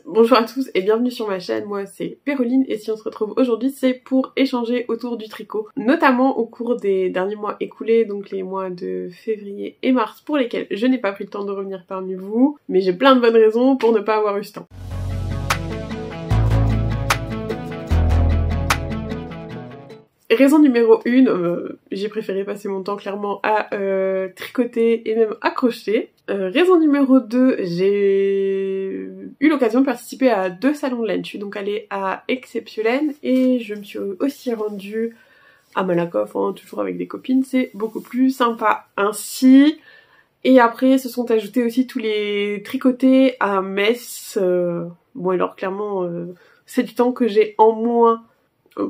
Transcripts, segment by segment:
Bonjour à tous et bienvenue sur ma chaîne, moi c'est Péroline et si on se retrouve aujourd'hui c'est pour échanger autour du tricot, notamment au cours des derniers mois écoulés, donc les mois de février et mars pour lesquels je n'ai pas pris le temps de revenir parmi vous, mais j'ai plein de bonnes raisons pour ne pas avoir eu ce temps. Raison numéro 1, j'ai préféré passer mon temps clairement à tricoter et même à crocheter. Raison numéro 2, j'ai eu l'occasion de participer à 2 salons de laine. Je suis donc allée à Exceptiolaine et je me suis aussi rendue à Malakoff, hein, toujours avec des copines, c'est beaucoup plus sympa ainsi. Et après se sont ajoutés aussi tous les tricotés à Metz. Bon alors clairement c'est du temps que j'ai en moins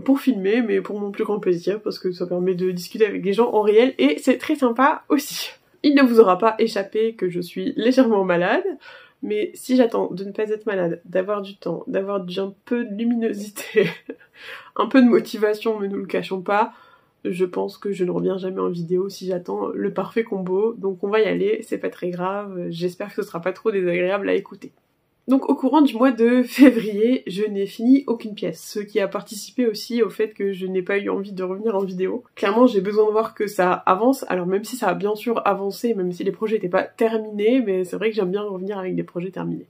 pour filmer, mais pour mon plus grand plaisir, parce que ça permet de discuter avec des gens en réel, et c'est très sympa aussi. Il ne vous aura pas échappé que je suis légèrement malade, mais si j'attends de ne pas être malade, d'avoir du temps, d'avoir un peu de luminosité, un peu de motivation, mais nous le cachons pas, je pense que je ne reviens jamais en vidéo si j'attends le parfait combo, donc on va y aller, c'est pas très grave, j'espère que ce sera pas trop désagréable à écouter. Donc au courant du mois de février, je n'ai fini aucune pièce, ce qui a participé aussi au fait que je n'ai pas eu envie de revenir en vidéo. Clairement j'ai besoin de voir que ça avance, alors même si ça a bien sûr avancé, même si les projets n'étaient pas terminés, mais c'est vrai que j'aime bien revenir avec des projets terminés.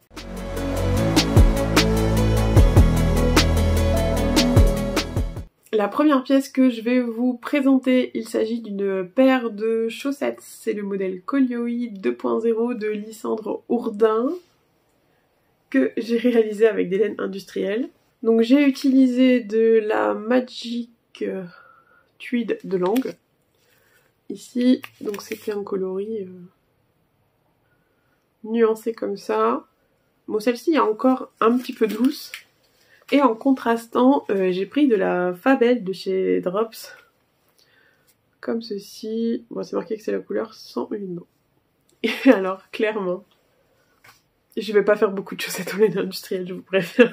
La première pièce que je vais vous présenter, il s'agit d'une paire de chaussettes, c'est le modèle Collioï 2.0 de Lysandre Hourdin, que j'ai réalisé avec des laines industrielles. Donc j'ai utilisé de la Magic Tweed de Lange. Ici, donc c'était un coloris nuancé comme ça. Bon, celle-ci est encore un petit peu douce. Et en contrastant, j'ai pris de la Fabelle de chez Drops. Comme ceci. Bon, c'est marqué que c'est la couleur 101. Et alors, clairement, je vais pas faire beaucoup de chaussettes en laine industrielle, je vous préviens.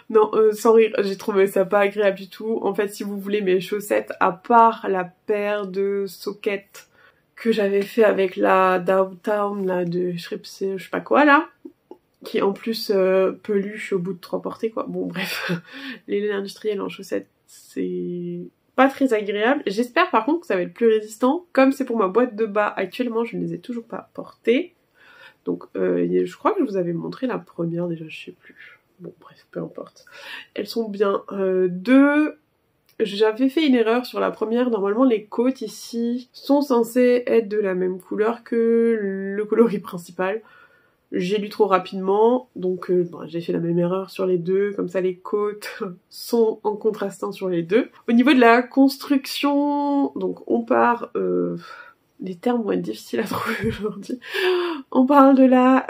Non, sans rire, j'ai trouvé ça pas agréable du tout. En fait, si vous voulez mes chaussettes, à part la paire de soquettes que j'avais fait avec la Downtown, là, de Schrips, je sais pas quoi, là, qui en plus peluche au bout de 3 portées, quoi. Bon, bref, les laines industrielles en chaussettes, c'est pas très agréable. J'espère par contre que ça va être plus résistant. Comme c'est pour ma boîte de bas, actuellement, je ne les ai toujours pas portées. Donc je crois que je vous avais montré la première déjà, je sais plus. Bon bref, peu importe. Elles sont bien. J'avais fait une erreur sur la première. Normalement les côtes ici sont censées être de la même couleur que le coloris principal. J'ai lu trop rapidement, donc j'ai fait la même erreur sur les deux, comme ça les côtes sont en contrastant sur les deux. Au niveau de la construction, donc on part... les termes vont être difficiles à trouver aujourd'hui. On parle de la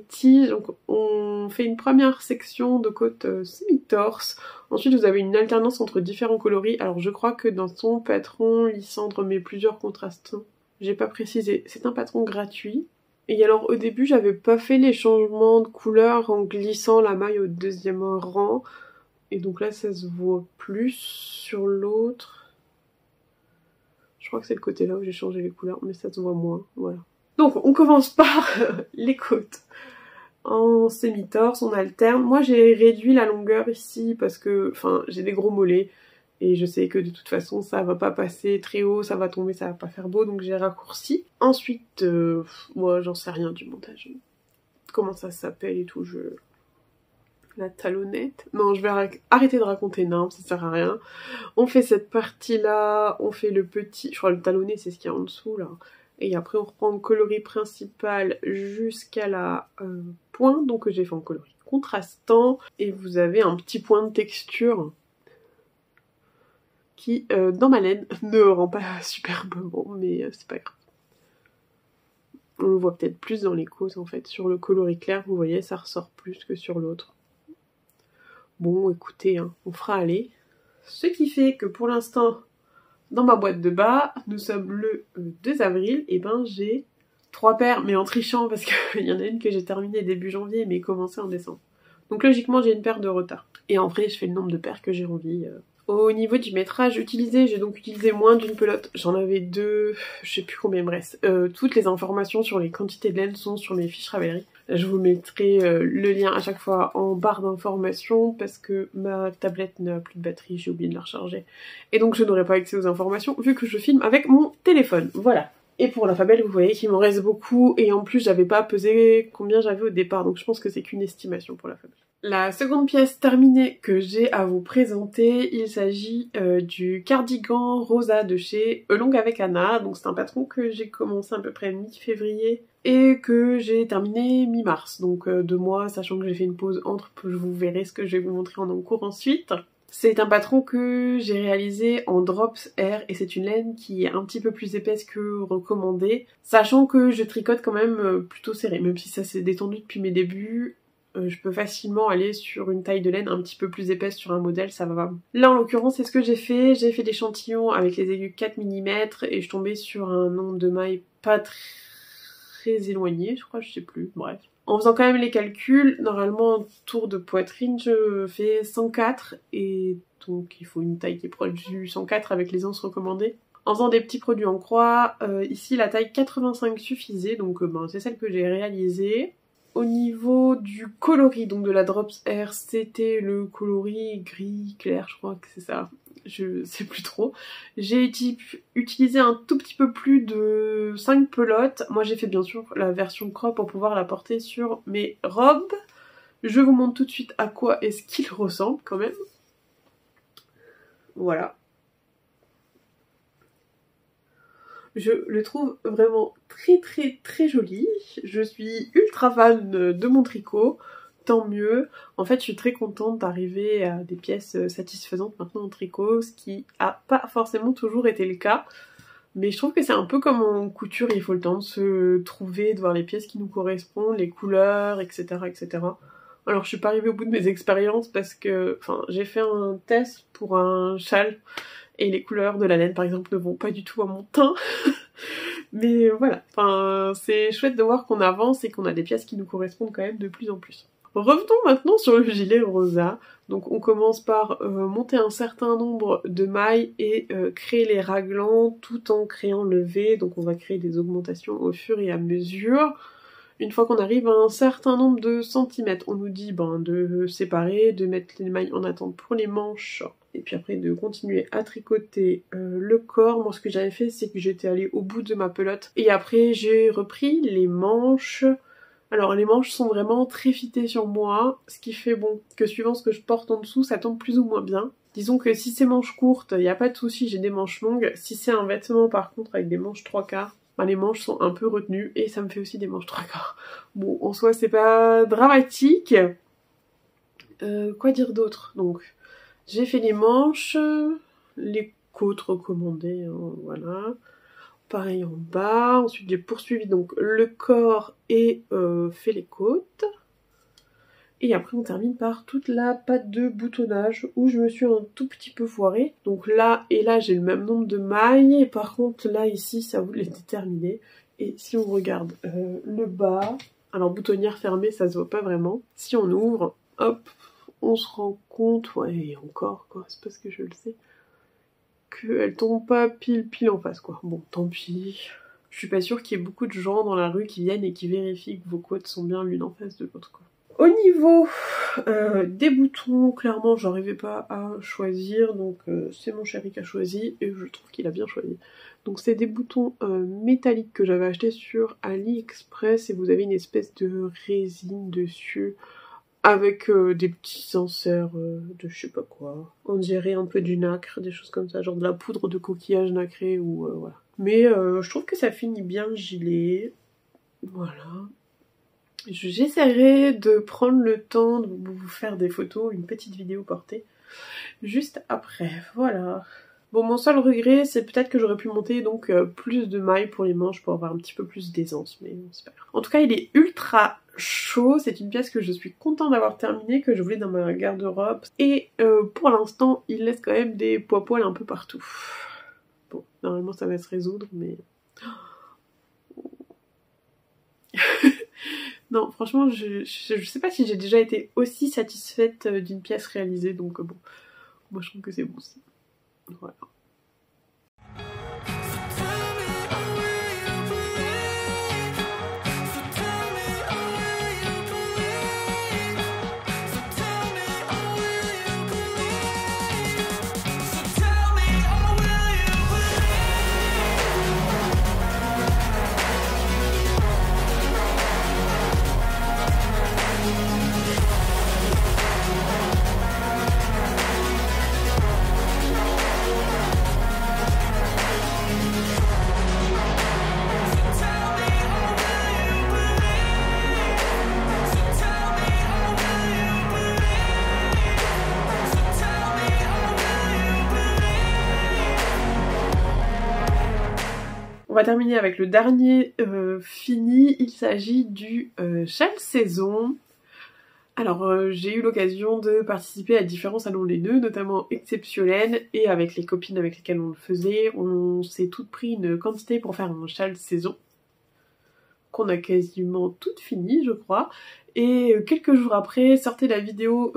tige, donc on fait une première section de côte semi-torse. Ensuite vous avez une alternance entre différents coloris. Alors je crois que dans son patron, Lysandre met plusieurs contrastants. J'ai pas précisé, c'est un patron gratuit. Et alors au début j'avais pas fait les changements de couleur en glissant la maille au 2e rang. Et donc là ça se voit plus sur l'autre. Je crois que c'est le côté là où j'ai changé les couleurs, mais ça se voit moins, voilà. Donc on commence par les côtes. En semi-torse, on alterne. Moi j'ai réduit la longueur ici parce que, enfin, j'ai des gros mollets. Et je sais que de toute façon ça va pas passer très haut, ça va tomber, ça va pas faire beau, donc j'ai raccourci. Ensuite, moi j'en sais rien du montage. Comment ça s'appelle et tout, la talonnette. Non, je vais arrêter de raconter n'importe, ça sert à rien. On fait cette partie-là, on fait le petit... Je crois le talonnet, c'est ce qu'il y a en dessous, là. Et après, on reprend le coloris principal jusqu'à la pointe, donc que j'ai fait en coloris contrastant. Et vous avez un petit point de texture qui, dans ma laine, ne rend pas superbement, mais c'est pas grave. On le voit peut-être plus dans les côtes, en fait. Sur le coloris clair, vous voyez, ça ressort plus que sur l'autre. Bon, écoutez, hein, on fera aller. Ce qui fait que pour l'instant, dans ma boîte de bas, nous sommes le 2 avril, et ben j'ai 3 paires, mais en trichant parce qu'il y en a une que j'ai terminée début janvier, mais commencée en décembre. Donc logiquement, j'ai une paire de retard. Et en vrai, je fais le nombre de paires que j'ai envie. Au niveau du métrage utilisé, j'ai donc utilisé moins d'une pelote. J'en avais 2, je sais plus combien il me reste. Toutes les informations sur les quantités de laine sont sur mes fiches Ravelry. Je vous mettrai le lien à chaque fois en barre d'informations parce que ma tablette n'a plus de batterie, j'ai oublié de la recharger. Et donc je n'aurai pas accès aux informations vu que je filme avec mon téléphone. Voilà. Et pour l'alphabet, vous voyez qu'il m'en reste beaucoup et en plus j'avais pas pesé combien j'avais au départ, donc je pense que c'est qu'une estimation pour l'alphabet. La seconde pièce terminée que j'ai à vous présenter, il s'agit du cardigan rosa de chez Along avec Anna. Donc c'est un patron que j'ai commencé à peu près mi-février et que j'ai terminé mi-mars. Donc 2 mois, sachant que j'ai fait une pause entre, vous verrez ce que je vais vous montrer en cours ensuite. C'est un patron que j'ai réalisé en Drops Air et c'est une laine qui est un petit peu plus épaisse que recommandée, sachant que je tricote quand même plutôt serré, même si ça s'est détendu depuis mes débuts. Je peux facilement aller sur une taille de laine un petit peu plus épaisse sur un modèle, ça va. Là en l'occurrence c'est ce que j'ai fait l'échantillon avec les aiguilles 4 mm et je tombais sur un nombre de mailles pas très éloigné, je crois, je sais plus, bref. En faisant quand même les calculs, normalement en tour de poitrine je fais 104 et donc il faut une taille qui est proche du 104 avec les anses recommandées. En faisant des petits produits en croix, ici la taille 85 suffisait, donc c'est celle que j'ai réalisée. Au niveau du coloris, donc de la Drops Air, c'était le coloris gris clair, je crois que c'est ça, je sais plus trop. J'ai utilisé un tout petit peu plus de 5 pelotes. Moi j'ai fait bien sûr la version crop pour pouvoir la porter sur mes robes. Je vous montre tout de suite à quoi est-ce qu'il ressemble quand même. Voilà. Je le trouve vraiment très joli. Je suis ultra fan de mon tricot, tant mieux. En fait, je suis très contente d'arriver à des pièces satisfaisantes maintenant en tricot, ce qui a pas forcément toujours été le cas. Mais je trouve que c'est un peu comme en couture, il faut le temps de se trouver, de voir les pièces qui nous correspondent, les couleurs, etc. etc. Alors je suis pas arrivée au bout de mes expériences parce que, j'ai fait un test pour un châle et les couleurs de la laine par exemple ne vont pas du tout à mon teint. Mais voilà, c'est chouette de voir qu'on avance et qu'on a des pièces qui nous correspondent quand même de plus en plus. Revenons maintenant sur le gilet rosa. Donc on commence par monter un certain nombre de mailles et créer les raglans tout en créant le V. Donc on va créer des augmentations au fur et à mesure. Une fois qu'on arrive à un certain nombre de centimètres, on nous dit de séparer, de mettre les mailles en attente pour les manches, et puis après de continuer à tricoter le corps. Moi ce que j'avais fait c'est que j'étais allée au bout de ma pelote, et après j'ai repris les manches. Alors les manches sont vraiment très fitées sur moi, ce qui fait que suivant ce que je porte en dessous, ça tombe plus ou moins bien. Disons que si c'est manches courtes, il n'y a pas de souci, j'ai des manches longues. Si c'est un vêtement par contre avec des manches 3/4, les manches sont un peu retenues et ça me fait aussi des manches 3/4. Bon, en soi c'est pas dramatique. Quoi dire d'autre? Donc j'ai fait les manches, les côtes recommandées, voilà. Pareil en bas, ensuite j'ai poursuivi donc le corps et fait les côtes. Et après on termine par toute la patte de boutonnage où je me suis un tout petit peu foirée. Donc là et là j'ai le même nombre de mailles, et par contre là ici ça voulait terminé. Et si on regarde le bas, alors boutonnière fermée ça se voit pas vraiment. Si on ouvre, hop, on se rend compte, ouais et encore quoi, c'est parce que je le sais, qu'elle tombe pas pile en face quoi. Bon tant pis. Je suis pas sûre qu'il y ait beaucoup de gens dans la rue qui viennent et qui vérifient que vos côtes sont bien l'une en face de l'autre quoi. Au niveau des boutons, clairement j'arrivais pas à choisir, donc c'est mon chéri qui a choisi et je trouve qu'il a bien choisi. Donc c'est des boutons métalliques que j'avais acheté sur AliExpress et vous avez une espèce de résine dessus avec des petits inserts de je sais pas quoi. On dirait un peu du nacre, des choses comme ça, genre de la poudre de coquillage nacré ou voilà. Mais je trouve que ça finit bien le gilet, voilà. J'essaierai de prendre le temps de vous faire des photos, une petite vidéo portée juste après, voilà. Bon, mon seul regret, c'est peut-être que j'aurais pu monter donc plus de mailles pour les manches pour avoir un petit peu plus d'aisance, mais bon, c'est pas grave. En tout cas, il est ultra chaud, c'est une pièce que je suis contente d'avoir terminée, que je voulais dans ma garde-robe, et pour l'instant, il laisse quand même des poils un peu partout. Bon, normalement ça va se résoudre, mais... Non, franchement, je sais pas si j'ai déjà été aussi satisfaite d'une pièce réalisée, donc bon, moi je trouve que c'est bon aussi. Voilà. va terminer avec le dernier fini, il s'agit du châle saison. Alors j'ai eu l'occasion de participer à différents salons laineux, notamment Exceptiolène, et avec les copines avec lesquelles on le faisait, on s'est toutes pris une quantité pour faire un châle saison, qu'on a quasiment toute fini je crois, et quelques jours après sortait la vidéo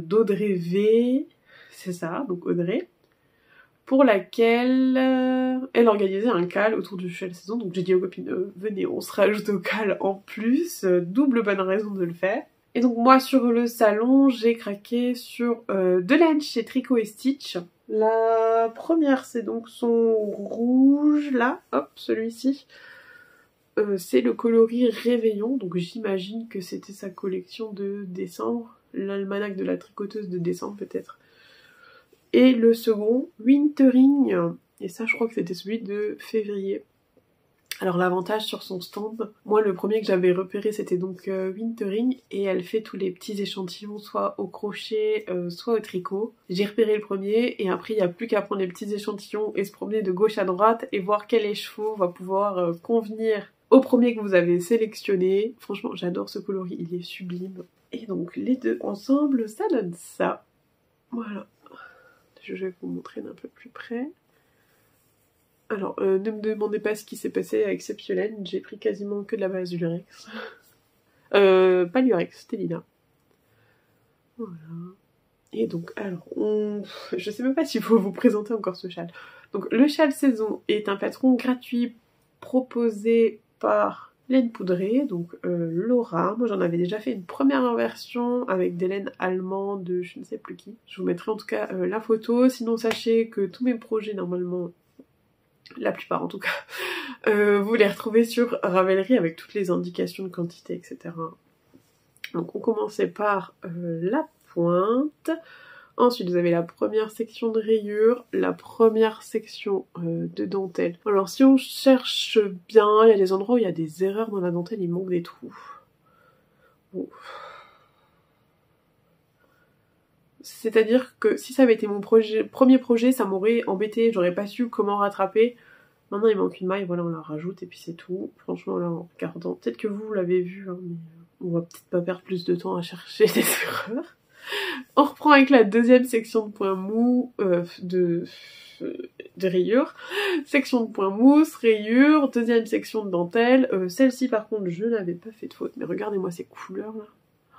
d'Audrey V, c'est ça, donc Audrey, pour laquelle elle organisait un cale autour du châle saison, donc j'ai dit aux copines venez on se rajoute au cale en plus, double bonne raison de le faire. Et donc moi sur le salon j'ai craqué sur deux laines chez Tricot et Stitch. La première c'est donc son rouge là, hop celui-ci. C'est le coloris Réveillon, donc j'imagine que c'était sa collection de décembre, l'almanach de la tricoteuse de décembre peut-être. Et le second, Wintering, et ça je crois que c'était celui de février. Alors l'avantage sur son stand, moi le premier que j'avais repéré c'était donc Wintering, et elle fait tous les petits échantillons soit au crochet, soit au tricot. J'ai repéré le premier et après il n'y a plus qu'à prendre les petits échantillons et se promener de gauche à droite et voir quel écheveau va pouvoir convenir au premier que vous avez sélectionné. Franchement j'adore ce coloris, il est sublime. Et donc les deux ensemble ça donne ça. Voilà. Je vais vous montrer d'un peu plus près. Alors, ne me demandez pas ce qui s'est passé à Exceptiolène, j'ai pris quasiment que de la base du lurex. Pas lurex, c'était Lina. Voilà. Et donc, alors, je sais même pas s'il faut vous présenter encore ce châle. Donc, le châle saison est un patron gratuit proposé par laine poudrée, donc Laura. Moi j'en avais déjà fait une première version avec des laines allemandes de je ne sais plus qui. Je vous mettrai en tout cas la photo. Sinon sachez que tous mes projets normalement, la plupart en tout cas, vous les retrouvez sur Ravelry avec toutes les indications de quantité, etc. Donc on commençait par la pointe. Ensuite, vous avez la première section de rayures, la première section de dentelle. Alors si on cherche bien, il y a des endroits où il y a des erreurs dans la dentelle, il manque des trous. Bon. C'est-à-dire que si ça avait été mon premier projet, ça m'aurait embêté, j'aurais pas su comment rattraper. Maintenant il manque une maille, voilà on la rajoute et puis c'est tout. Franchement là en regardant, peut-être que vous l'avez vu, hein, mais on va peut-être pas perdre plus de temps à chercher des erreurs. On reprend avec la deuxième section de points mous de rayures. Section de points mousse, rayures, deuxième section de dentelle. Celle-ci par contre je n'avais pas fait de faute, mais regardez-moi ces couleurs là.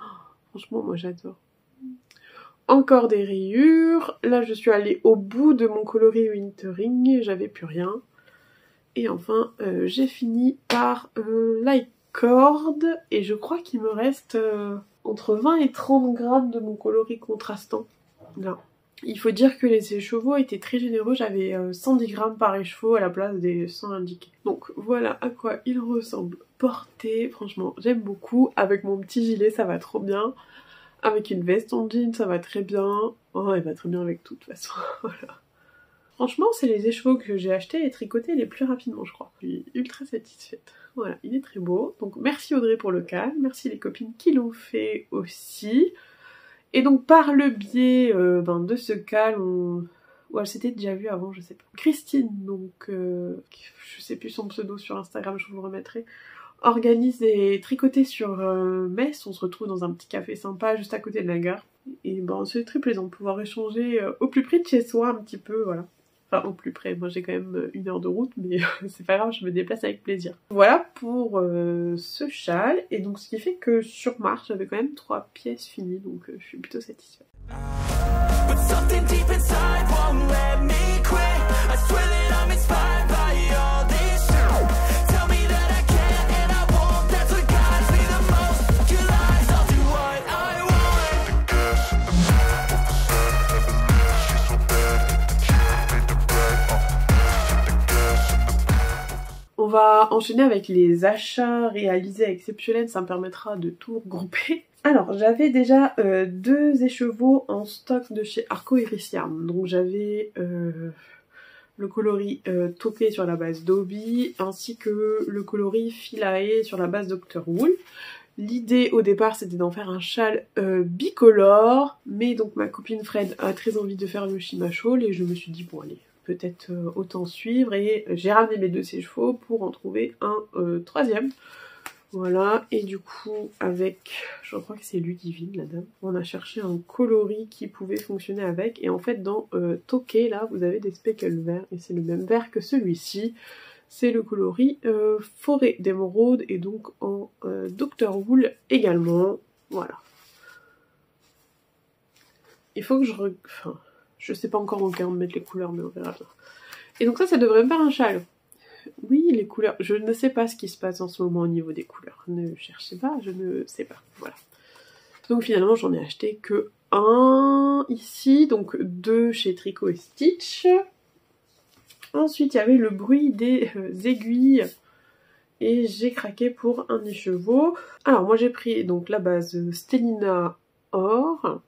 Oh, franchement moi j'adore. Encore des rayures. Là je suis allée au bout de mon coloris Wintering, j'avais plus rien. Et enfin j'ai fini par l'icord et je crois qu'il me reste entre 20 et 30 grammes de mon coloris contrastant. Là. Il faut dire que les écheveaux étaient très généreux, j'avais 110 grammes par écheveau à la place des 100 indiqués. Donc voilà à quoi il ressemble porté, franchement j'aime beaucoup. Avec mon petit gilet ça va trop bien. Avec une veste en jean ça va très bien. Oh elle va très bien avec tout de toute façon, voilà. Franchement, c'est les écheveaux que j'ai achetés et tricotés les plus rapidement, je crois. Je suis ultra satisfaite. Voilà, il est très beau. Donc merci Audrey pour le cale, merci les copines qui l'ont fait aussi. Et donc par le biais de ce cale, ou elle s'était déjà vue avant, je sais pas. Christine, donc je sais plus son pseudo sur Instagram, je vous le remettrai, organise des tricotés sur Metz. On se retrouve dans un petit café sympa juste à côté de la gare. Et c'est très plaisant de pouvoir échanger au plus près de chez soi un petit peu, voilà. Enfin au plus près, moi j'ai quand même 1 heure de route, mais c'est pas grave, je me déplace avec plaisir. Voilà pour ce châle, et donc ce qui fait que sur Mars j'avais quand même 3 pièces finies, donc je suis plutôt satisfaite. On va enchaîner avec les achats réalisés à Exceptiolène, ça me permettra de tout regrouper. Alors j'avais déjà 2 écheveaux en stock de chez Arco Iris Yarn. Donc j'avais le coloris topé sur la base d'Obi, ainsi que le coloris Philae sur la base Dr. Wool. L'idée au départ c'était d'en faire un châle bicolore, mais donc ma copine Fred a très envie de faire le Shima Shawl et je me suis dit bon allez, peut-être autant suivre, et j'ai ramené mes 2 sèche-chevaux pour en trouver un troisième. Voilà, et du coup avec, je crois que c'est Ludivine la dame, on a cherché un coloris qui pouvait fonctionner avec, et en fait dans Tokay là vous avez des speckles verts, et c'est le même vert que celui-ci, c'est le coloris Forêt d'émeraude, et donc en Dr Wool également, voilà. Il faut que enfin, je sais pas encore en quel de mettre les couleurs, mais on verra bien. Et donc ça devrait me faire un châle. Oui, les couleurs, je ne sais pas ce qui se passe en ce moment au niveau des couleurs. Ne cherchez pas, je ne sais pas. Voilà. Donc finalement, j'en ai acheté que un ici, donc 2 chez Tricot et Stitch. Ensuite, il y avait le bruit des aiguilles. Et j'ai craqué pour un écheveau. Alors moi j'ai pris donc la base Stellina Or.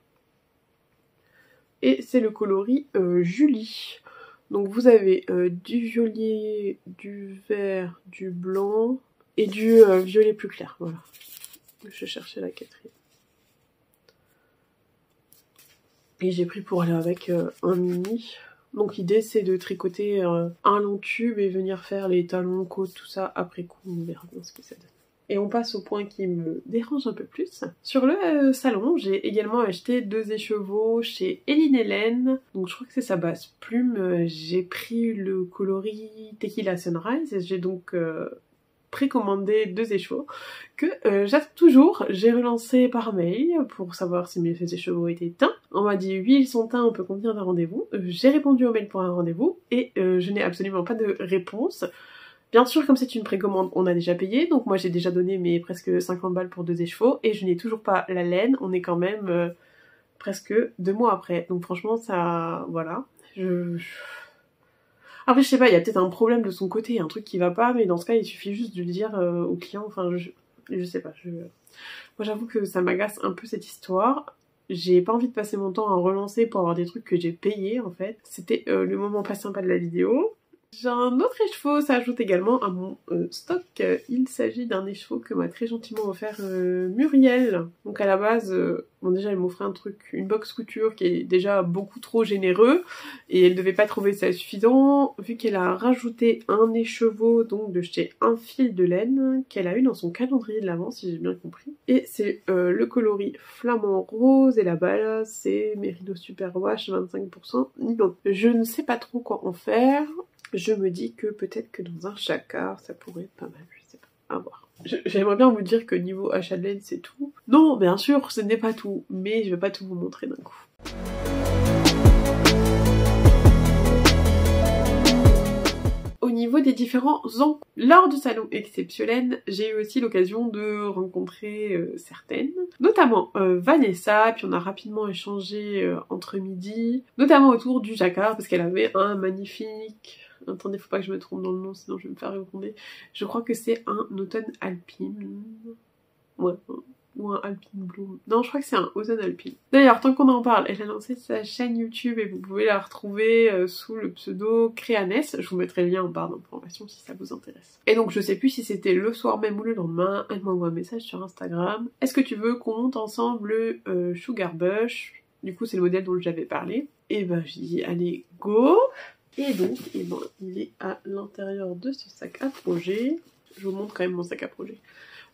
Et c'est le coloris Julie. Donc vous avez du violet, du vert, du blanc et du violet plus clair, voilà. Je cherchais la 4e. Et j'ai pris pour aller avec un mini. Donc l'idée c'est de tricoter un long tube et venir faire les talons, côtes, tout ça après coup, on verra bien ce que ça donne. Et on passe au point qui me dérange un peu plus. Sur le salon, j'ai également acheté 2 écheveaux chez Eline Hélène. Donc je crois que c'est sa base plume. J'ai pris le coloris Tequila Sunrise et j'ai donc précommandé 2 écheveaux que j'attends toujours. J'ai relancé par mail pour savoir si mes écheveaux étaient teints. On m'a dit oui, ils sont teints, on peut convenir d'un rendez-vous. J'ai répondu au mail pour un rendez-vous et je n'ai absolument pas de réponse. Bien sûr, comme c'est une précommande, on a déjà payé, donc moi j'ai déjà donné mes presque 50 balles pour 2 écheveaux, et je n'ai toujours pas la laine, on est quand même presque 2 mois après. Donc franchement, ça... voilà. Après, je sais pas, il y a peut-être un problème de son côté, un truc qui va pas, mais dans ce cas, il suffit juste de le dire au client, enfin, je sais pas. Moi j'avoue que ça m'agace un peu cette histoire. J'ai pas envie de passer mon temps à relancer pour avoir des trucs que j'ai payés, en fait. C'était le moment pas sympa de la vidéo. J'ai un autre écheveau, ça ajoute également à mon stock. Il s'agit d'un écheveau que m'a très gentiment offert Muriel. Donc à la base, bon déjà elle m'offrait un truc, une box couture qui est déjà beaucoup trop généreux et elle devait pas trouver ça suffisant vu qu'elle a rajouté un écheveau donc de chez Un Fil de Laine qu'elle a eu dans son calendrier de l'Avent si j'ai bien compris. Et c'est le coloris flamant rose et la balle c'est Merido Super Wash 25% nylon. Je ne sais pas trop quoi en faire. Je me dis que peut-être que dans un jacquard, ça pourrait être pas mal, je sais pas, à voir. J'aimerais bien vous dire que niveau achat de laine, c'est tout. Non, bien sûr, ce n'est pas tout, mais je vais pas tout vous montrer d'un coup. Au niveau des différents ans, lors du salon Exceptionnel, j'ai eu aussi l'occasion de rencontrer certaines, notamment Vanessa, puis on a rapidement échangé entre midi, notamment autour du jacquard, parce qu'elle avait un magnifique... Attendez, faut pas que je me trompe dans le nom, sinon je vais me faire répondre. Je crois que c'est un automne alpine. Ouais, ou un alpine bloom. Non, je crois que c'est un automne alpine. D'ailleurs, tant qu'on en parle, elle a lancé sa chaîne YouTube et vous pouvez la retrouver sous le pseudo Créaness. Je vous mettrai le lien en barre d'informations si ça vous intéresse. Et donc, je sais plus si c'était le soir même ou le lendemain, elle m'envoie un message sur Instagram. Est-ce que tu veux qu'on monte ensemble le Sugar Bush? Du coup, c'est le modèle dont j'avais parlé. Et ben, j'ai dit, allez, go! Et donc, il est à l'intérieur de ce sac à projet. Je vous montre quand même mon sac à projet.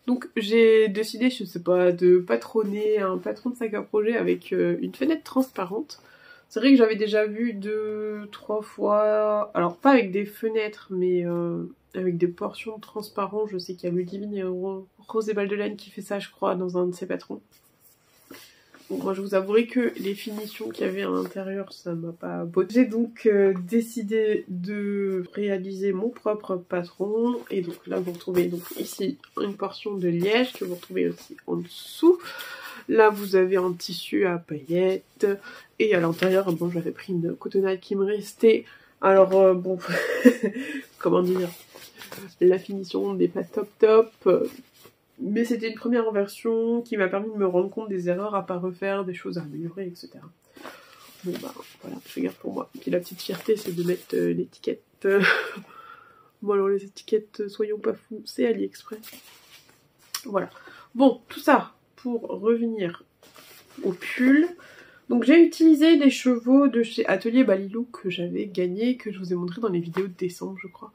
Donc j'ai décidé, je sais pas, de patronner un patron de sac à projet avec une fenêtre transparente. C'est vrai que j'avais déjà vu 2-3 fois, alors pas avec des fenêtres, mais avec des portions transparentes. Je sais qu'il y a Ludivine et Rose et Baldelaine qui fait ça, je crois, dans un de ses patrons. Bon, moi je vous avouerai que les finitions qu'il y avait à l'intérieur ça m'a pas botté. J'ai donc décidé de réaliser mon propre patron et donc là vous retrouvez donc ici une portion de liège que vous retrouvez aussi en dessous. Là vous avez un tissu à paillettes et à l'intérieur bon j'avais pris une cotonnade qui me restait. Alors bon comment dire, la finition n'est pas top. Mais c'était une première version qui m'a permis de me rendre compte des erreurs à pas refaire, des choses à améliorer, etc. Bon bah voilà, je garde pour moi. Et puis la petite fierté c'est de mettre l'étiquette. Bon alors les étiquettes, soyons pas fous, c'est AliExpress. Voilà. Bon, tout ça pour revenir au pull. Donc j'ai utilisé les chevaux de chez Atelier Balilou que j'avais gagné, que je vous ai montré dans les vidéos de décembre je crois.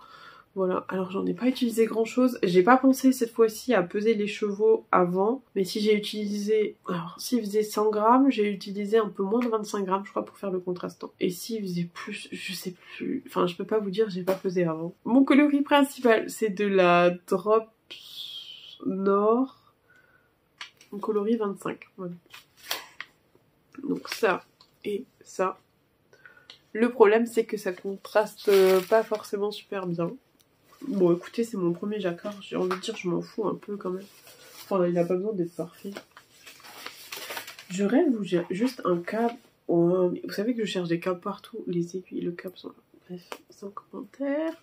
Voilà, alors j'en ai pas utilisé grand chose. J'ai pas pensé cette fois-ci à peser les chevaux avant. Mais si j'ai utilisé... Alors s'il faisait 100 grammes, j'ai utilisé un peu moins de 25 grammes je crois pour faire le contrastant. Et s'il faisait plus, je sais plus... Enfin je peux pas vous dire, j'ai pas pesé avant. Mon coloris principal c'est de la Drops Nord. Mon coloris 25, voilà. Donc ça et ça. Le problème c'est que ça contraste pas forcément super bien. Bon écoutez, c'est mon premier jacquard, j'ai envie de dire je m'en fous un peu quand même. Enfin il n'a pas besoin d'être parfait. Je rêve où j'ai juste un câble. Oh, vous savez que je cherche des câbles partout, les aiguilles, le câble sont là. Bref, sans commentaire.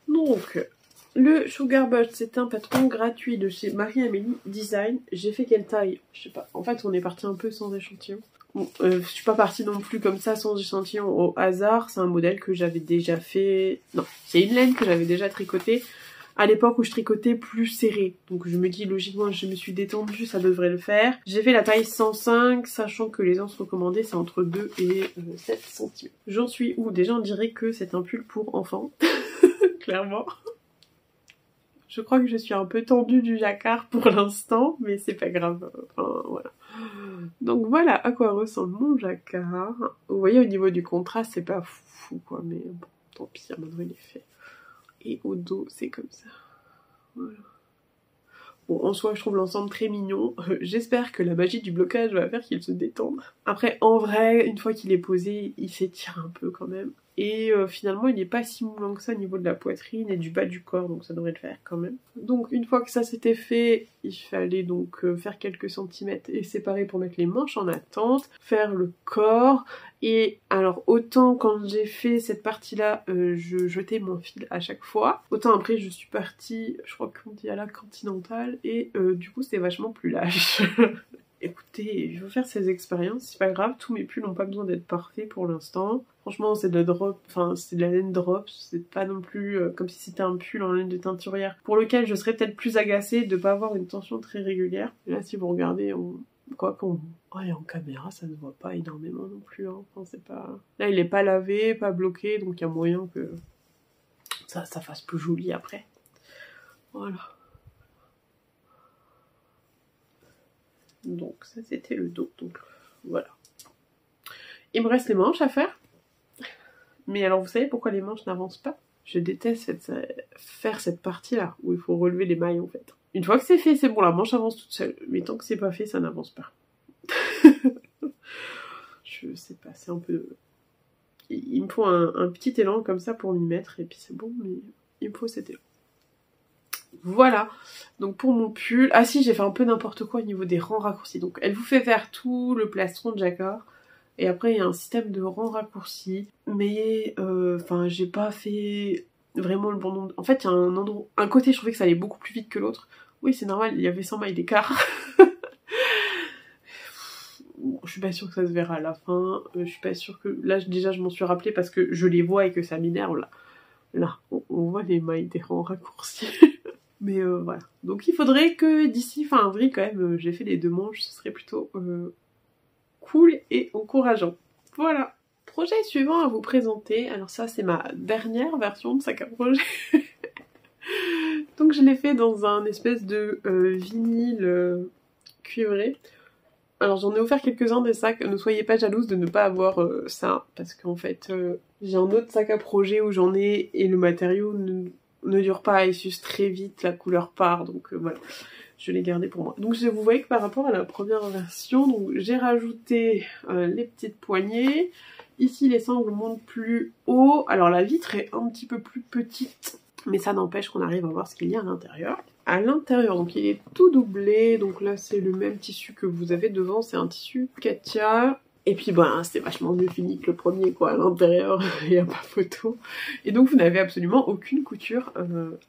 Donc, le Sugar Bush, c'est un patron gratuit de chez Marie-Amélie Design. J'ai fait quelle taille? Je sais pas. En fait, on est parti un peu sans échantillon. Bon, je suis pas partie non plus comme ça sans échantillon au hasard. C'est un modèle que j'avais déjà fait... Non, c'est une laine que j'avais déjà tricotée à l'époque où je tricotais plus serré. Donc je me dis logiquement je me suis détendue, ça devrait le faire. J'ai fait la taille 105, sachant que les anses recommandées c'est entre 2 et 7 cm. J'en suis où? Déjà on dirait que c'est un pull pour enfants. Clairement. Je crois que je suis un peu tendue du jacquard pour l'instant, mais c'est pas grave. Enfin, voilà. Donc voilà à quoi ressemble mon jacquard. Vous voyez au niveau du contraste c'est pas fou quoi, mais bon, tant pis, à maintenant il est fait. Et au dos c'est comme ça. Voilà. Bon, en soi, je trouve l'ensemble très mignon. J'espère que la magie du blocage va faire qu'il se détende. Après, en vrai, une fois qu'il est posé, il s'étire un peu quand même. Et finalement, il n'est pas si moulant que ça au niveau de la poitrine et du bas du corps, donc ça devrait le faire quand même. Donc, une fois que ça s'était fait, il fallait donc faire quelques centimètres et séparer pour mettre les manches en attente, faire le corps. Et alors, autant quand j'ai fait cette partie-là, je jetais mon fil à chaque fois, autant après je suis partie, je crois qu'on dit à la Continentale, et du coup c'était vachement plus lâche. Écoutez, je veux faire ces expériences, c'est pas grave, tous mes pulls n'ont pas besoin d'être parfaits pour l'instant. Franchement, c'est de la drop, enfin c'est de la laine drops, c'est pas non plus comme si c'était un pull en laine de teinturière, pour lequel je serais peut-être plus agacée de pas avoir une tension très régulière. Et là, si vous regardez, quoi qu'on... Ouais, en caméra, ça ne voit pas énormément non plus, hein. Enfin, c'est pas... Là, il est pas lavé, pas bloqué, donc il y a moyen que ça fasse plus joli après. Voilà. Donc ça c'était le dos, donc voilà. Il me reste les manches à faire. Mais alors vous savez pourquoi les manches n'avancent pas? Je déteste faire cette partie là, où il faut relever les mailles en fait. Une fois que c'est fait, c'est bon, la manche avance toute seule. Mais tant que c'est pas fait, ça n'avance pas. Je sais pas, c'est un peu... Il me faut un petit élan comme ça pour m'y mettre, et puis c'est bon, mais il me faut cet élan. Voilà, donc pour mon pull... Ah si, j'ai fait un peu n'importe quoi au niveau des rangs raccourcis. Donc elle vous fait faire tout le plastron de jacquard, et après il y a un système de rangs raccourcis. Mais enfin j'ai pas fait vraiment le bon nombre... En fait il y a un côté je trouvais que ça allait beaucoup plus vite que l'autre. Oui c'est normal, il y avait 100 mailles d'écart. Bon, je suis pas sûre que ça se verra à la fin, je suis pas sûre que... Là déjà je m'en suis rappelé parce que je les vois et que ça m'énerve là. Là, on voit les mailles des rangs raccourcis. Mais voilà. Donc il faudrait que d'ici fin avril quand même j'ai fait les 2 manches, ce serait plutôt cool et encourageant. Voilà. Projet suivant à vous présenter. Alors ça c'est ma dernière version de sac à projet. Donc je l'ai fait dans un espèce de vinyle cuivré. Alors j'en ai offert quelques-uns des sacs, ne soyez pas jalouse de ne pas avoir ça, parce qu'en fait j'ai un autre sac à projet où j'en ai et le matériau ne dure pas, il s'use très vite, la couleur part, donc voilà, je l'ai gardé pour moi. Donc vous voyez que par rapport à la première version, donc j'ai rajouté les petites poignées, ici les sangles montent plus haut, alors la vitre est un petit peu plus petite, mais ça n'empêche qu'on arrive à voir ce qu'il y a à l'intérieur. À l'intérieur, donc il est tout doublé, donc là c'est le même tissu que vous avez devant, c'est un tissu Katia. Et puis ben c'est vachement mieux fini que le premier quoi, à l'intérieur il n'y a pas photo. Et donc vous n'avez absolument aucune couture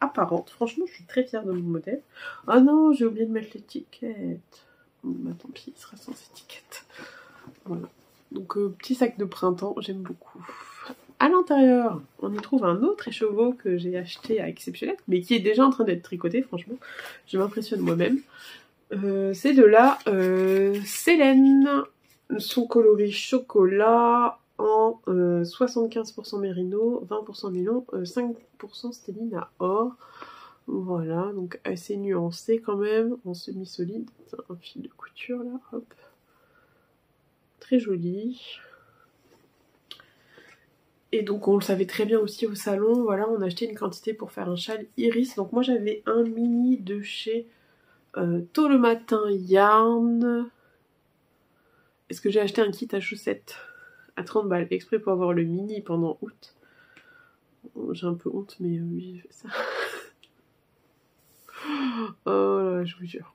apparente. Franchement je suis très fière de mon modèle. Ah non, j'ai oublié de mettre l'étiquette. Bon bah tant pis, il sera sans étiquette. Voilà. Donc petit sac de printemps, j'aime beaucoup. À l'intérieur, on y trouve un autre écheveau que j'ai acheté à Exceptionnel, mais qui est déjà en train d'être tricoté, franchement. Je m'impressionne moi-même. C'est de la Célène. Son coloris chocolat en 75% mérino, 20% nylon, 5% stéline à or. Voilà, donc assez nuancé quand même, en semi-solide. C'est un fil de couture là, hop. Très joli. Et donc on le savait très bien aussi au salon, voilà, on a acheté une quantité pour faire un châle iris. Donc moi j'avais un mini de chez Tôt le matin Yarn. Est-ce que j'ai acheté un kit à chaussettes à 30 balles, exprès pour avoir le mini pendant août. J'ai un peu honte, mais oui, j'ai fait ça. Oh là, je vous jure.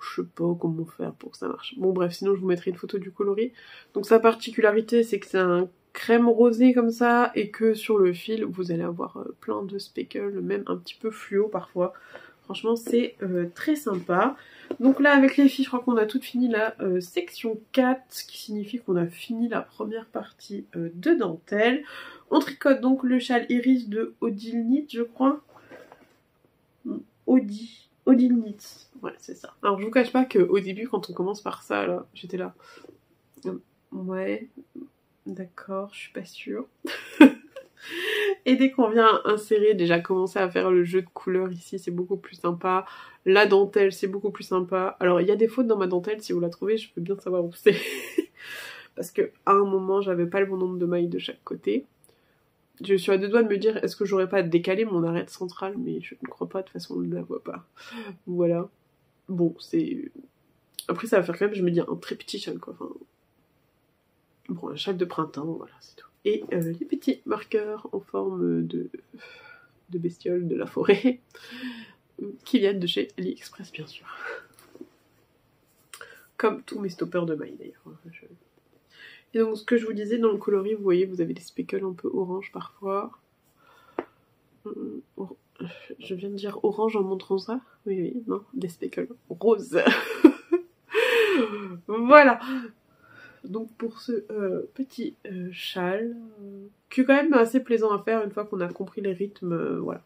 Je sais pas comment faire pour que ça marche. Bon bref, sinon je vous mettrai une photo du coloris. Donc sa particularité, c'est que c'est un crème rosé comme ça, et que sur le fil, vous allez avoir plein de speckles, même un petit peu fluo parfois. Franchement, c'est très sympa. Donc là, avec les filles, je crois qu'on a toutes fini la section 4, ce qui signifie qu'on a fini la première partie de dentelle. On tricote donc le châle iris de Odile Knit, je crois. Odile Knit, ouais, c'est ça. Alors, je vous cache pas qu'au début, quand on commence par ça, là, j'étais là. Ouais, d'accord, je suis pas sûre. Et dès qu'on vient insérer, déjà commencer à faire le jeu de couleurs ici, c'est beaucoup plus sympa. La dentelle, c'est beaucoup plus sympa. Alors, il y a des fautes dans ma dentelle, si vous la trouvez, je peux bien savoir où c'est. Parce qu'à un moment, j'avais pas le bon nombre de mailles de chaque côté. Je suis à deux doigts de me dire, est-ce que j'aurais pas décalé mon arête centrale, mais je ne crois pas, de toute façon, on ne la voit pas. Voilà. Bon, c'est... Après, ça va faire quand même, je me dis, un très petit châle, quoi. Enfin... Bon, un châle de printemps, voilà, c'est tout. Et les petits marqueurs en forme de bestioles de la forêt qui viennent de chez AliExpress, bien sûr. Comme tous mes stoppers de mailles d'ailleurs. Et donc ce que je vous disais, dans le coloris, vous voyez, vous avez des speckles un peu orange parfois. Je viens de dire orange en montrant ça. Oui, oui, non, des speckles roses. Voilà. Donc pour ce petit châle, qui est quand même assez plaisant à faire une fois qu'on a compris les rythmes, voilà.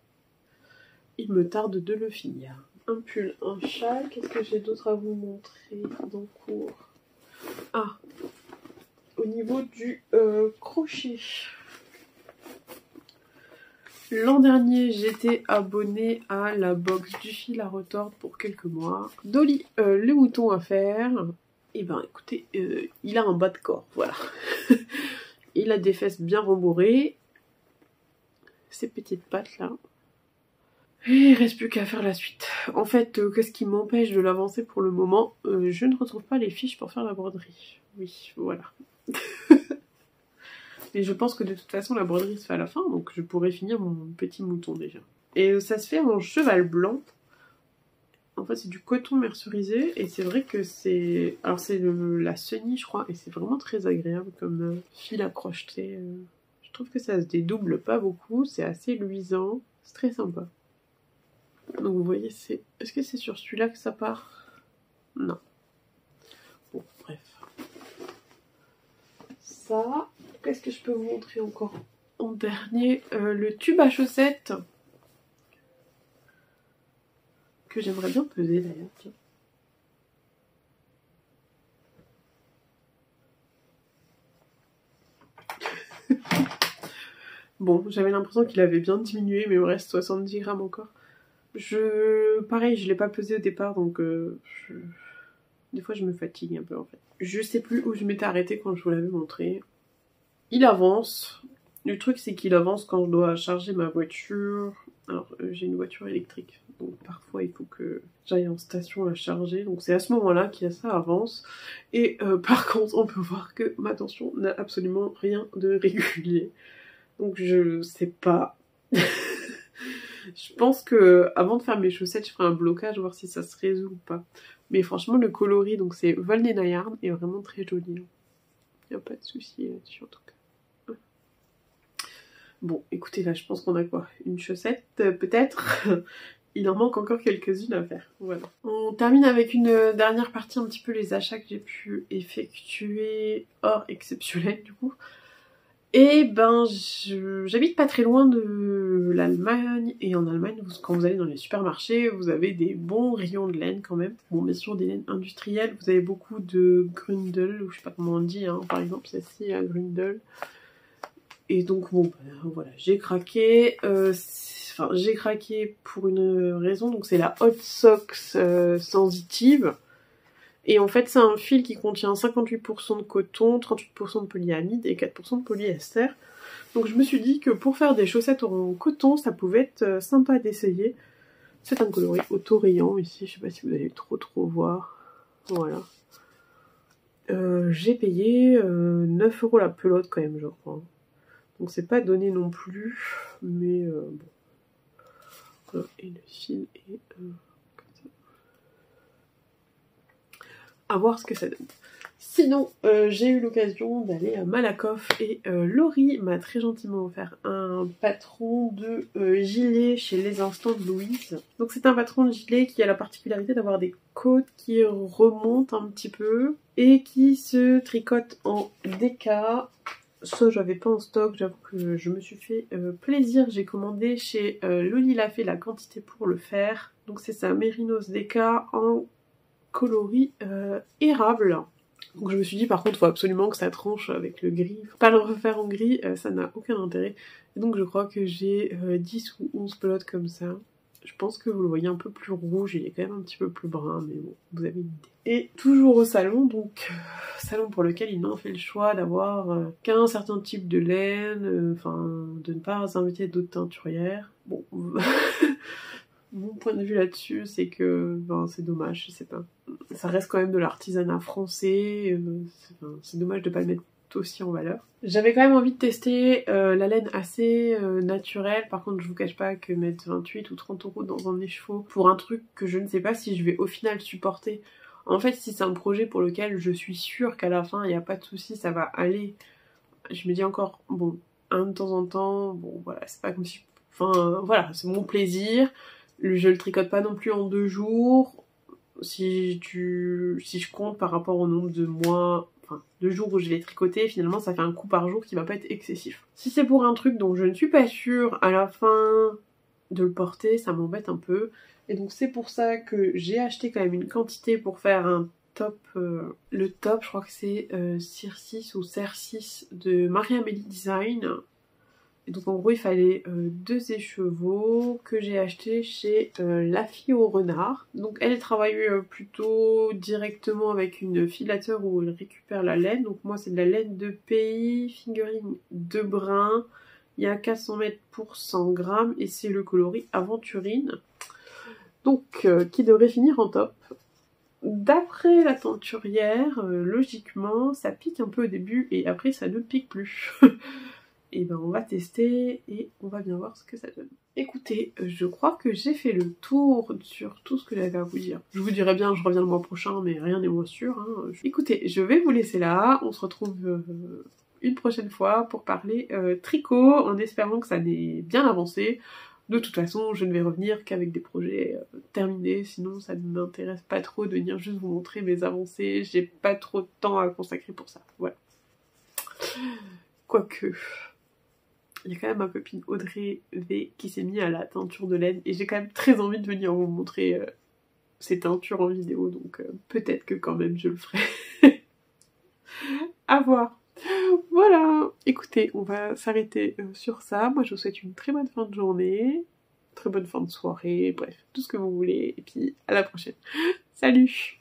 Il me tarde de le finir. Un pull, un châle, qu'est-ce que j'ai d'autre à vous montrer dans le cours? Ah, au niveau du crochet. L'an dernier, j'étais abonnée à la box du fil à retordre pour quelques mois. Dolly, le mouton à faire. Et ben écoutez, il a un bas de corps, voilà. Il a des fesses bien rembourrées. Ces petites pattes là. Et il reste plus qu'à faire la suite. En fait, qu'est-ce qui m'empêche de l'avancer pour le moment? Je ne retrouve pas les fiches pour faire la broderie. Oui, voilà. Mais je pense que de toute façon la broderie se fait à la fin, donc je pourrais finir mon petit mouton déjà. Et ça se fait en cheval blanc. En fait c'est du coton mercerisé et c'est vrai que c'est... Alors c'est la Sunny je crois et c'est vraiment très agréable comme fil à crocheter. Je trouve que ça se dédouble pas beaucoup, c'est assez luisant, c'est très sympa. Donc vous voyez c'est... Est-ce que c'est sur celui-là que ça part? Non. Bon bref. Ça... Qu'est-ce que je peux vous montrer encore en dernier? Le tube à chaussettes. Que j'aimerais bien peser d'ailleurs. Bon, j'avais l'impression qu'il avait bien diminué, mais il me reste 70 grammes encore. Pareil, je l'ai pas pesé au départ, donc des fois je me fatigue un peu en fait. Je sais plus où je m'étais arrêtée quand je vous l'avais montré. Il avance. Le truc c'est qu'il avance quand je dois charger ma voiture. Alors j'ai une voiture électrique, donc parfois il faut que j'aille en station la charger. Donc c'est à ce moment-là que ça avance. Et par contre on peut voir que ma tension n'a absolument rien de régulier. Donc je sais pas. Je pense que avant de faire mes chaussettes, je ferai un blocage, voir si ça se résout ou pas. Mais franchement le coloris, donc c'est Volnena Yarn, est vraiment très joli. Il n'y a pas de souci là-dessus en tout cas. Bon, écoutez, là, je pense qu'on a quoi? Une chaussette, peut-être. Il en manque encore quelques-unes à faire. Voilà. On termine avec une dernière partie, un petit peu les achats que j'ai pu effectuer, hors exceptionnel, du coup. Et ben j'habite pas très loin de l'Allemagne, et en Allemagne quand vous allez dans les supermarchés vous avez des bons rayons de laine quand même. Bon, bien sûr des laines industrielles, vous avez beaucoup de Grundel, ou je sais pas comment on dit, hein. Par exemple celle-ci à Grundel. Et donc bon ben, voilà, j'ai craqué, enfin j'ai craqué pour une raison, donc c'est la Hot Socks sensitive. Et en fait c'est un fil qui contient 58% de coton, 38% de polyamide et 4% de polyester. Donc je me suis dit que pour faire des chaussettes en coton, ça pouvait être sympa d'essayer. C'est un coloris auto-rayant ici, je sais pas si vous allez trop voir. Voilà. J'ai payé 9 € la pelote quand même, je crois. Donc c'est pas donné non plus, mais bon. Voilà, et le fil est comme ça. À voir ce que ça donne. Sinon, j'ai eu l'occasion d'aller à Malakoff et Laurie m'a très gentiment offert un patron de gilet chez Les Instants de Louise. Donc c'est un patron de gilet qui a la particularité d'avoir des côtes qui remontent un petit peu et qui se tricotent en déca. Ça j'avais pas en stock, j'avoue que je me suis fait plaisir. J'ai commandé chez Loli l'a fait la quantité pour le faire. Donc c'est ça, Mérinos déca en coloris érable. Donc je me suis dit par contre faut absolument que ça tranche avec le gris. Faut pas le refaire en gris, ça n'a aucun intérêt. Et donc je crois que j'ai 10 ou 11 pelotes comme ça. Je pense que vous le voyez un peu plus rouge, il est quand même un petit peu plus brun, mais bon, vous avez une idée. Et toujours au salon, donc salon pour lequel ils n'ont fait le choix d'avoir qu'un certain type de laine, enfin de ne pas inviter d'autres teinturières. Bon, mon point de vue là-dessus, c'est que ben, c'est dommage, je sais pas. Ça reste quand même de l'artisanat français, c'est dommage de pas le mettre aussi en valeur. J'avais quand même envie de tester la laine assez naturelle. Par contre je vous cache pas que mettre 28 ou 30 € dans un écheveau pour un truc que je ne sais pas si je vais au final supporter. En fait si c'est un projet pour lequel je suis sûre qu'à la fin il n'y a pas de souci, ça va aller, je me dis encore bon, un de temps en temps, bon voilà, c'est pas comme si... Enfin voilà, c'est mon plaisir. Je le tricote pas non plus en 2 jours. Si je compte par rapport au nombre de mois, enfin de jours où je l'ai tricoté, finalement ça fait un coup par jour qui va pas être excessif. Si c'est pour un truc dont je ne suis pas sûre à la fin de le porter, ça m'embête un peu. Et donc c'est pour ça que j'ai acheté quand même une quantité pour faire un top. Le top, je crois que c'est Circis ou Cercis de Marie-Amélie Design. Et donc en gros il fallait 2 écheveaux que j'ai acheté chez La Fille au Renard. Donc elle travaille plutôt directement avec une filateur où elle récupère la laine. Donc moi c'est de la laine de pays, fingering de brin. Il y a 400 mètres pour 100 grammes et c'est le coloris Aventurine. Donc qui devrait finir en top. D'après la teinturière, logiquement ça pique un peu au début et après ça ne pique plus. Et ben on va tester et on va bien voir ce que ça donne. Écoutez, je crois que j'ai fait le tour sur tout ce que j'avais à vous dire. Je vous dirai bien, je reviens le mois prochain, mais rien n'est moins sûr. Hein. Écoutez, je vais vous laisser là, on se retrouve une prochaine fois pour parler tricot, en espérant que ça n'ait bien avancé. De toute façon, je ne vais revenir qu'avec des projets terminés, sinon ça ne m'intéresse pas trop de venir juste vous montrer mes avancées, j'ai pas trop de temps à consacrer pour ça, voilà. Quoique... Il y a quand même ma copine Audrey V qui s'est mise à la teinture de laine et j'ai quand même très envie de venir vous montrer ces teintures en vidéo, donc peut-être que quand même je le ferai. À voir. Voilà, écoutez, on va s'arrêter sur ça. Moi je vous souhaite une très bonne fin de journée, très bonne fin de soirée, bref, tout ce que vous voulez, et puis à la prochaine. Salut!